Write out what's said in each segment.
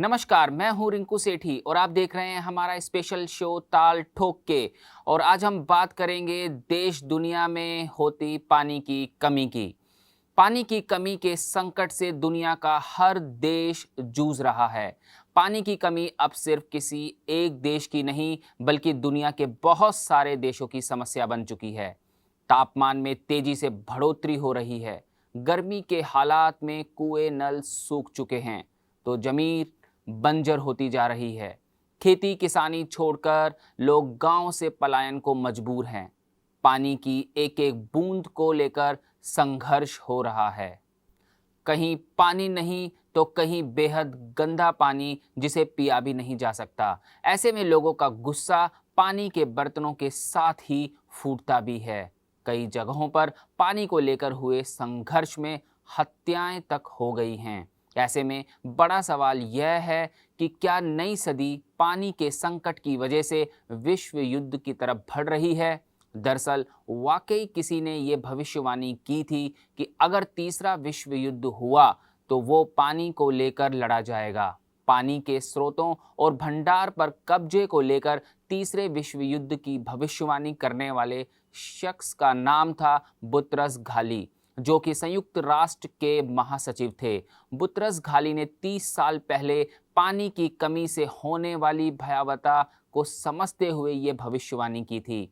नमस्कार, मैं हूं रिंकू सेठी और आप देख रहे हैं हमारा स्पेशल शो ताल ठोक के। और आज हम बात करेंगे देश दुनिया में होती पानी की कमी की। पानी की कमी के संकट से दुनिया का हर देश जूझ रहा है। पानी की कमी अब सिर्फ किसी एक देश की नहीं बल्कि दुनिया के बहुत सारे देशों की समस्या बन चुकी है। तापमान में तेजी से बढ़ोतरी हो रही है, गर्मी के हालात में कुएं नल सूख चुके हैं, तो जमीन बंजर होती जा रही है। खेती किसानी छोड़कर लोग गांव से पलायन को मजबूर हैं। पानी की एक एक बूंद को लेकर संघर्ष हो रहा है। कहीं पानी नहीं तो कहीं बेहद गंदा पानी जिसे पिया भी नहीं जा सकता। ऐसे में लोगों का गुस्सा पानी के बर्तनों के साथ ही फूटता भी है। कई जगहों पर पानी को लेकर हुए संघर्ष में हत्याएं तक हो गई हैं। ऐसे में बड़ा सवाल यह है कि क्या नई सदी पानी के संकट की वजह से विश्व युद्ध की तरफ बढ़ रही है? दरअसल वाकई किसी ने ये भविष्यवाणी की थी कि अगर तीसरा विश्व युद्ध हुआ तो वो पानी को लेकर लड़ा जाएगा। पानी के स्रोतों और भंडार पर कब्जे को लेकर तीसरे विश्व युद्ध की भविष्यवाणी करने वाले शख्स का नाम था बुतरस घाली, जो कि संयुक्त राष्ट्र के महासचिव थे। बुतरस घाली ने 30 साल पहले पानी की कमी से होने वाली भयावहता को समझते हुए ये भविष्यवाणी की थी।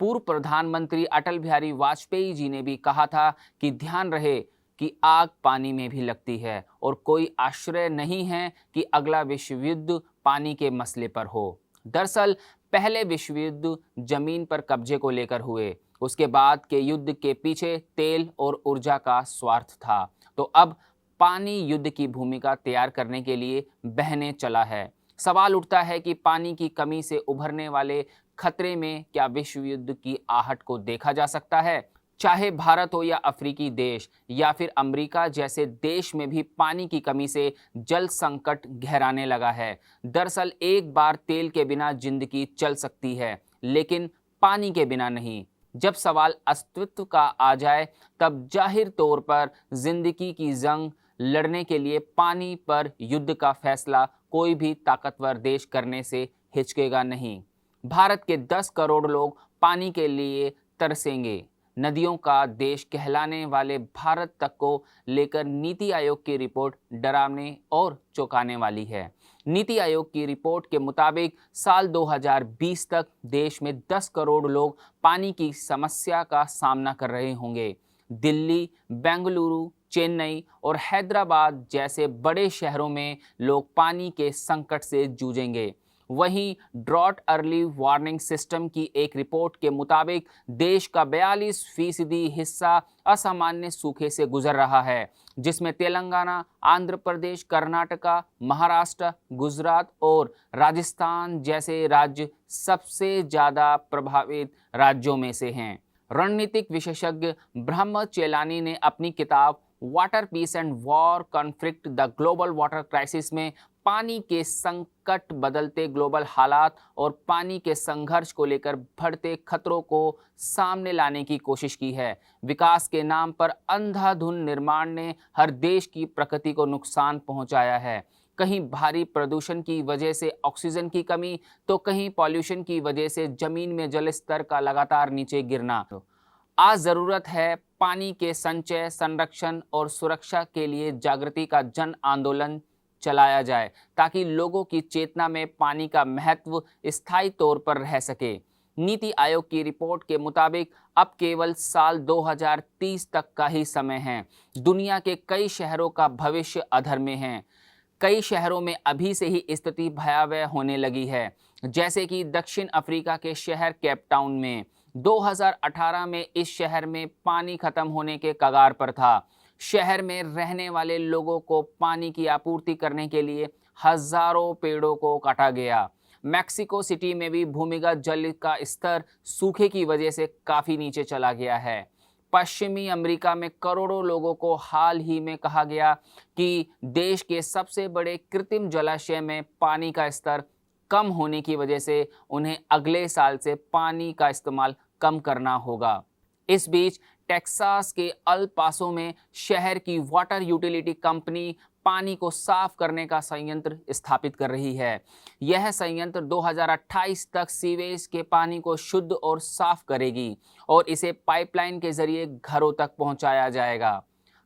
पूर्व प्रधानमंत्री अटल बिहारी वाजपेयी जी ने भी कहा था कि ध्यान रहे कि आग पानी में भी लगती है और कोई आश्चर्य नहीं है कि अगला विश्व युद्ध पानी के मसले पर हो। दरअसल पहले विश्व युद्ध जमीन पर कब्जे को लेकर हुए, उसके बाद के युद्ध के पीछे तेल और ऊर्जा का स्वार्थ था, तो अब पानी युद्ध की भूमिका तैयार करने के लिए बहने चला है। सवाल उठता है कि पानी की कमी से उभरने वाले खतरे में क्या विश्व युद्ध की आहट को देखा जा सकता है? चाहे भारत हो या अफ्रीकी देश या फिर अमेरिका जैसे देश में भी पानी की कमी से जल संकट गहराने लगा है। दरअसल एक बार तेल के बिना जिंदगी चल सकती है, लेकिन पानी के बिना नहीं। जब सवाल अस्तित्व का आ जाए तब जाहिर तौर पर जिंदगी की जंग लड़ने के लिए पानी पर युद्ध का फैसला कोई भी ताकतवर देश करने से हिचकेगा नहीं। भारत के 10 करोड़ लोग पानी के लिए तरसेंगे। नदियों का देश कहलाने वाले भारत तक को लेकर नीति आयोग की रिपोर्ट डरावने और चौंकाने वाली है। नीति आयोग की रिपोर्ट के मुताबिक साल 2020 तक देश में 10 करोड़ लोग पानी की समस्या का सामना कर रहे होंगे। दिल्ली, बेंगलुरु, चेन्नई और हैदराबाद जैसे बड़े शहरों में लोग पानी के संकट से जूझेंगे। वहीं ड्रॉट अर्ली वार्निंग सिस्टम की एक रिपोर्ट के मुताबिक देश का 42% हिस्सा असामान्य सूखे से गुजर रहा है, जिसमें तेलंगाना, आंध्र प्रदेश, कर्नाटका, महाराष्ट्र, गुजरात और राजस्थान जैसे राज्य सबसे ज़्यादा प्रभावित राज्यों में से हैं। रणनीतिक विशेषज्ञ ब्रह्म चेलानी ने अपनी किताब water peace and war conflict the global water crisis में पानी के संकट, बदलते ग्लोबल हालात और पानी के संघर्ष को लेकर बढ़ते खतरों को सामने लाने की कोशिश की है। विकास के नाम पर अंधाधुंध निर्माण ने हर देश की प्रकृति को नुकसान पहुंचाया है। कहीं भारी प्रदूषण की वजह से ऑक्सीजन की कमी, तो कहीं पॉल्यूशन की वजह से जमीन में जल स्तर का लगातार नीचे गिरना। आज जरूरत है पानी के संचय, संरक्षण और सुरक्षा के लिए जागृति का जन आंदोलन चलाया जाए, ताकि लोगों की चेतना में पानी का महत्व स्थायी तौर पर रह सके। नीति आयोग की रिपोर्ट के मुताबिक अब केवल साल 2030 तक का ही समय है। दुनिया के कई शहरों का भविष्य अधर में है। कई शहरों में अभी से ही स्थिति भयावह होने लगी है, जैसे कि दक्षिण अफ्रीका के शहर केप टाउन में 2018 में इस शहर में पानी खत्म होने के कगार पर था। शहर में रहने वाले लोगों को पानी की आपूर्ति करने के लिए हजारों पेड़ों को काटा गया। मैक्सिको सिटी में भी भूमिगत जल का स्तर सूखे की वजह से काफी नीचे चला गया है। पश्चिमी अमेरिका में करोड़ों लोगों को हाल ही में कहा गया कि देश के सबसे बड़े कृत्रिम जलाशय में पानी का स्तर कम होने की वजह से उन्हें अगले साल से पानी का इस्तेमाल कम करना होगा। इस बीच टेक्सास के अल पासो में शहर की वाटर यूटिलिटी कंपनी पानी को साफ करने का संयंत्र स्थापित कर रही है। यह संयंत्र 2028 तक सीवेज के पानी को शुद्ध और साफ करेगी और इसे पाइपलाइन के जरिए घरों तक पहुंचाया जाएगा।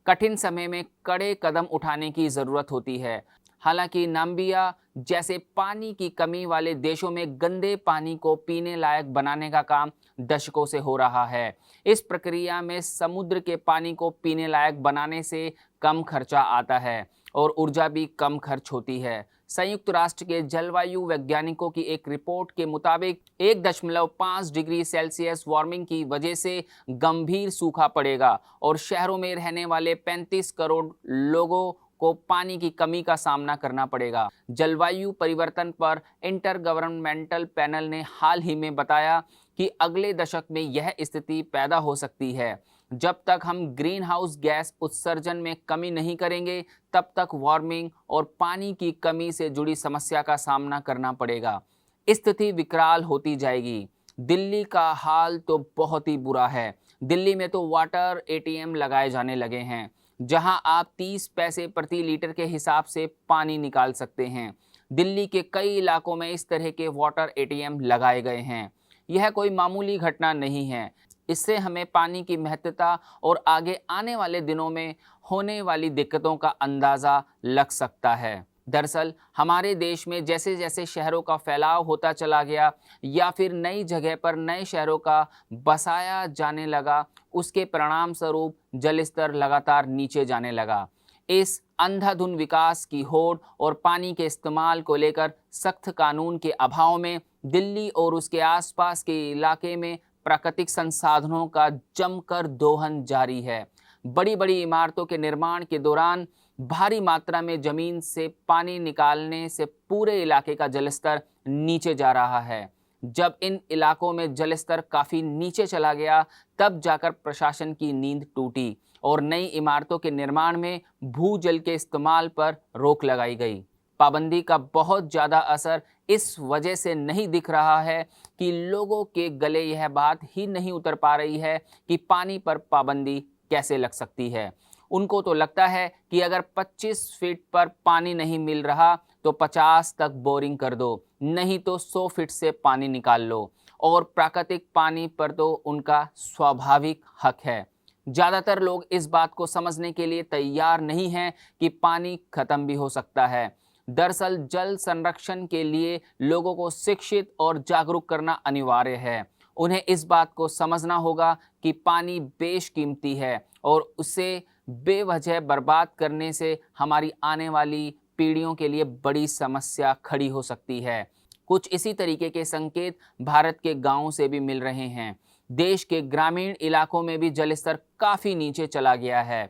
कठिन समय में कड़े कदम उठाने की जरूरत होती है। हालांकि नाम्बिया जैसे पानी की कमी वाले देशों में गंदे पानी को पीने लायक बनाने का काम दशकों से हो रहा है। इस प्रक्रिया में समुद्र के पानी को पीने लायक बनाने से कम खर्चा आता है और ऊर्जा भी कम खर्च होती है। संयुक्त राष्ट्र के जलवायु वैज्ञानिकों की एक रिपोर्ट के मुताबिक 1.5 डिग्री सेल्सियस वार्मिंग की वजह से गंभीर सूखा पड़ेगा और शहरों में रहने वाले 35 करोड़ लोगों को पानी की कमी का सामना करना पड़ेगा। जलवायु परिवर्तन पर इंटरगवर्नमेंटल पैनल ने हाल ही में बताया कि अगले दशक में यह स्थिति पैदा हो सकती है। जब तक हम ग्रीन हाउस गैस उत्सर्जन में कमी नहीं करेंगे, तब तक वार्मिंग और पानी की कमी से जुड़ी समस्या का सामना करना पड़ेगा। स्थिति विकराल होती जाएगी। दिल्ली का हाल तो बहुत ही बुरा है। दिल्ली में तो वाटर एटीएम लगाए जाने लगे हैं, जहां आप 30 पैसे प्रति लीटर के हिसाब से पानी निकाल सकते हैं। दिल्ली के कई इलाकों में इस तरह के वाटर एटीएम लगाए गए हैं। यह कोई मामूली घटना नहीं है। इससे हमें पानी की महत्ता और आगे आने वाले दिनों में होने वाली दिक्कतों का अंदाज़ा लग सकता है। दरअसल हमारे देश में जैसे जैसे शहरों का फैलाव होता चला गया या फिर नई जगह पर नए शहरों का बसाया जाने लगा, उसके परिणाम स्वरूप जल स्तर लगातार नीचे जाने लगा। इस अंधाधुंध विकास की होड़ और पानी के इस्तेमाल को लेकर सख्त कानून के अभाव में दिल्ली और उसके आसपास के इलाके में प्राकृतिक संसाधनों का जमकर दोहन जारी है। बड़ी बड़ी इमारतों के निर्माण के दौरान भारी मात्रा में जमीन से पानी निकालने से पूरे इलाके का जलस्तर नीचे जा रहा है। जब इन इलाकों में जलस्तर काफ़ी नीचे चला गया, तब जाकर प्रशासन की नींद टूटी और नई इमारतों के निर्माण में भूजल के इस्तेमाल पर रोक लगाई गई। पाबंदी का बहुत ज़्यादा असर इस वजह से नहीं दिख रहा है कि लोगों के गले यह बात ही नहीं उतर पा रही है कि पानी पर पाबंदी कैसे लग सकती है। उनको तो लगता है कि अगर 25 फीट पर पानी नहीं मिल रहा तो 50 तक बोरिंग कर दो, नहीं तो 100 फीट से पानी निकाल लो। और प्राकृतिक पानी पर तो उनका स्वाभाविक हक है। ज़्यादातर लोग इस बात को समझने के लिए तैयार नहीं हैं कि पानी खत्म भी हो सकता है। दरअसल जल संरक्षण के लिए लोगों को शिक्षित और जागरूक करना अनिवार्य है। उन्हें इस बात को समझना होगा कि पानी बेशकीमती है और उसे बेवजह बर्बाद करने से हमारी आने वाली पीढ़ियों के लिए बड़ी समस्या खड़ी हो सकती है। कुछ इसी तरीके के संकेत भारत के गांवों से भी मिल रहे हैं। देश के ग्रामीण इलाकों में भी जलस्तर काफ़ी नीचे चला गया है।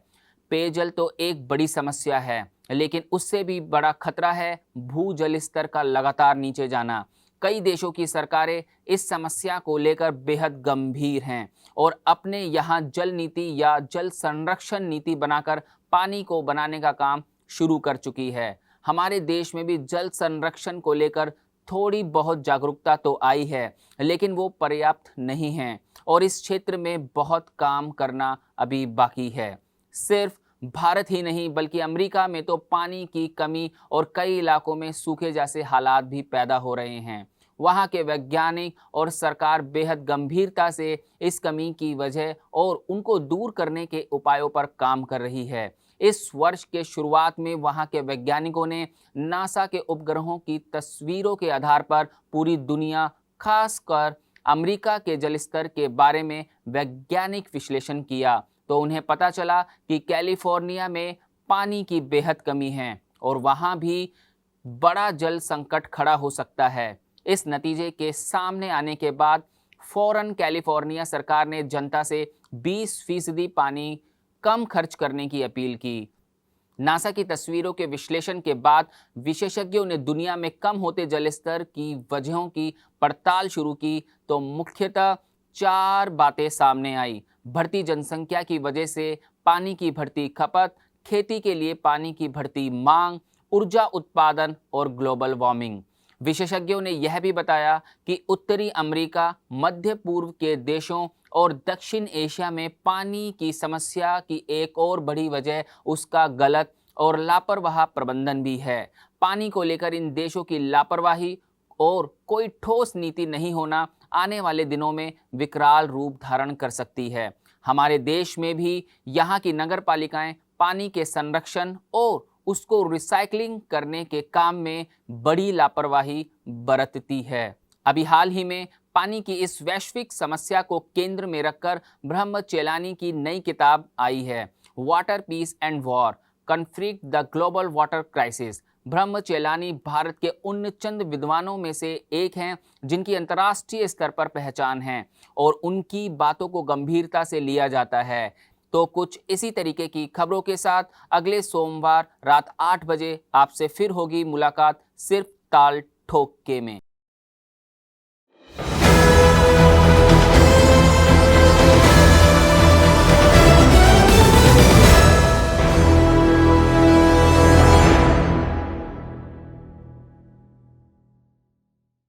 पेयजल तो एक बड़ी समस्या है, लेकिन उससे भी बड़ा खतरा है भूजल स्तर का लगातार नीचे जाना। कई देशों की सरकारें इस समस्या को लेकर बेहद गंभीर हैं और अपने यहाँ जल नीति या जल संरक्षण नीति बनाकर पानी को बनाने का काम शुरू कर चुकी है। हमारे देश में भी जल संरक्षण को लेकर थोड़ी बहुत जागरूकता तो आई है, लेकिन वो पर्याप्त नहीं है और इस क्षेत्र में बहुत काम करना अभी बाकी है। सिर्फ भारत ही नहीं बल्कि अमेरिका में तो पानी की कमी और कई इलाकों में सूखे जैसे हालात भी पैदा हो रहे हैं। वहाँ के वैज्ञानिक और सरकार बेहद गंभीरता से इस कमी की वजह और उनको दूर करने के उपायों पर काम कर रही है। इस वर्ष के शुरुआत में वहाँ के वैज्ञानिकों ने नासा के उपग्रहों की तस्वीरों के आधार पर पूरी दुनिया, खासकर अमेरिका के जलस्तर के बारे में वैज्ञानिक विश्लेषण किया तो उन्हें पता चला कि कैलिफोर्निया में पानी की बेहद कमी है और वहाँ भी बड़ा जल संकट खड़ा हो सकता है। इस नतीजे के सामने आने के बाद फौरन कैलिफोर्निया सरकार ने जनता से 20% पानी कम खर्च करने की अपील की। नासा की तस्वीरों के विश्लेषण के बाद विशेषज्ञों ने दुनिया में कम होते जलस्तर की वजहों की पड़ताल शुरू की तो मुख्यतः 4 बातें सामने आई। बढ़ती जनसंख्या की वजह से पानी की बढ़ती खपत, खेती के लिए पानी की बढ़ती मांग, ऊर्जा उत्पादन और ग्लोबल वार्मिंग। विशेषज्ञों ने यह भी बताया कि उत्तरी अमेरिका, मध्य पूर्व के देशों और दक्षिण एशिया में पानी की समस्या की एक और बड़ी वजह उसका गलत और लापरवाह प्रबंधन भी है। पानी को लेकर इन देशों की लापरवाही और कोई ठोस नीति नहीं होना आने वाले दिनों में विकराल रूप धारण कर सकती है। हमारे देश में भी यहाँ की नगर पालिकाएं पानी के संरक्षण और उसको रिसाइकलिंग करने के काम में बड़ी लापरवाही बरतती है। अभी हाल ही में पानी की इस वैश्विक समस्या को केंद्र में रखकर ब्रह्म चेलानी की नई किताब आई है, water peace and war, conflict the global water crisis. Brahma Chellaney Bharat के उन चंद विद्वानों में से एक हैं जिनकी अंतर्राष्ट्रीय स्तर पर पहचान है और उनकी बातों को गंभीरता से लिया जाता है। तो कुछ इसी तरीके की खबरों के साथ अगले सोमवार रात 8 बजे आपसे फिर होगी मुलाकात, सिर्फ ताल ठोक के में।